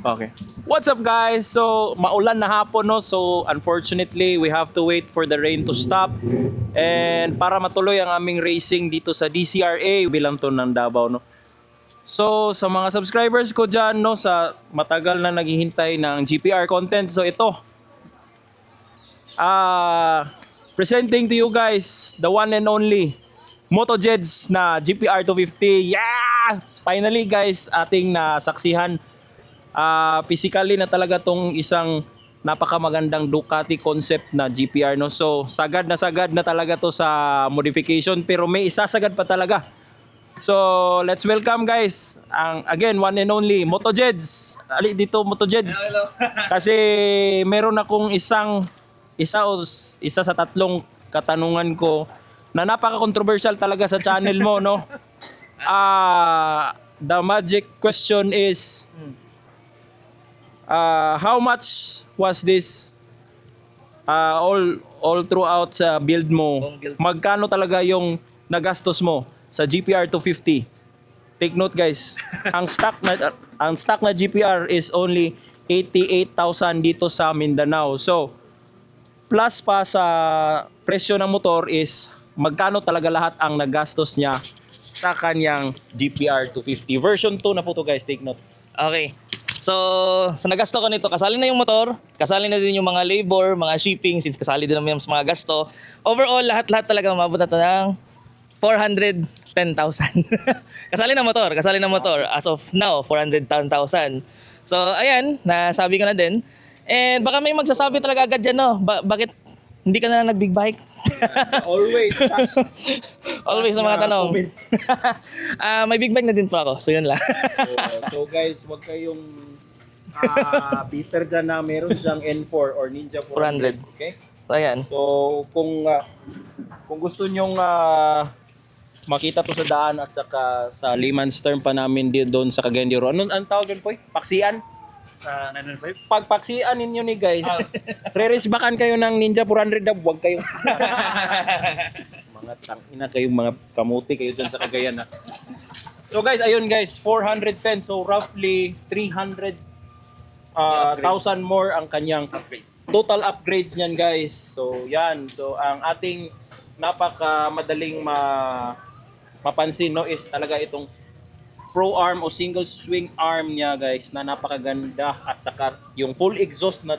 Okay. What's up guys? So, maulan na hapon no. So, unfortunately, we have to wait for the rain to stop. And para matuloy ang aming racing dito sa DCRA, bilang to ng Davao no. So, sa mga subscribers ko dyan no, sa matagal na naghihintay ng GPR content. So, ito. Presenting to you guys the one and only MotoJeds na GPR 250. Yeah! Finally guys, ating nasaksihan. Physically na talaga tong isang napakamagandang Ducati concept na GPR no. So sagad na talaga to sa modification, pero may isasagad pa talaga. So let's welcome guys ang again one and only MotoJeds. Ali dito MotoJeds. Kasi meron akong isa sa tatlong katanungan ko na napaka-controversial talaga sa channel mo no. The magic question is how much was this all throughout sa build mo? Magkano talaga yung nagastos mo sa GPR 250? Take note guys. ang stock na GPR is only 88,000 dito sa Mindanao. So plus pa sa presyo ng motor is magkano talaga lahat ang nagastos niya sa kanyang GPR 250 version 2 na po to guys. Take note. Okay. So, sa nagasto ko nito, kasali na yung motor, kasali na din yung mga labor, mga shipping, since kasali din naman yung mga gasto. Overall, lahat-lahat talaga umabot na ito ng 410,000. kasali na motor. As of now, 410,000. So, ayan, nasabi ko na din. And baka may magsasabi talaga agad dyan, no? Bakit hindi ka na nag-big bike? Always. Always sa mga tanong. May big bike na din po ako, so yun lang. So guys, wag kayong bitter dyan na meron siyang N4 or Ninja 400. 400. Okay? So, ayan. So kung gusto nyong makita to sa daan at saka sa layman's term pa namin doon sa Cagayan de Oro. Ano ang tawag yun po? Paksian? Sa 995? Pagpaksian ninyo ni guys, re-racebakan kayo ng Ninja 400 na huwag kayo. Mga tangina kayong mga kamuti kayo dyan sa Cagayan ha. So guys, ayun guys, 410. So roughly 300,000 more ang kanyang total upgrades niyan guys. So yan. So ang ating napakamadaling mapansin no is talaga itong pro arm o single swing arm niya guys na napakaganda, at saka yung full exhaust na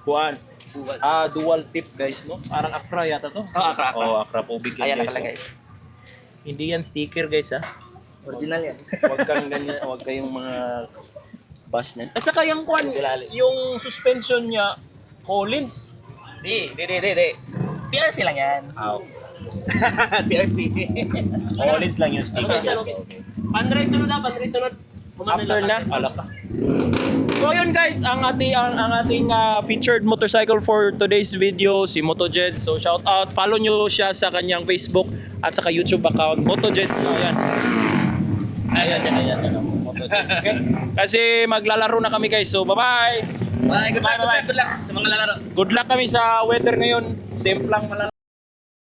kuan. Dual tip guys no. Parang Acra yata to. Acra. Acra po bigyan Ayan guys. nakalagay. Hindi yan sticker guys ha. Original yan. Huwag kang ganyan, huwag kayong mga bash niyan. At saka yung kuan, yung suspension niya Collins. Di. PRC lang yan. PRC. Collins lang yung sticker. Panray sunod. After na, alak ka. So ayun guys, ang ating featured motorcycle for today's video, si MotoJeds. So shout out, follow nyo siya sa kanyang Facebook at saka YouTube account, MotoJeds na yan. Ayan, MotoJeds, okay? Kasi maglalaro na kami guys, so bye-bye! Bye, good luck sa mga lalaro. Good luck kami sa weather ngayon, simple lang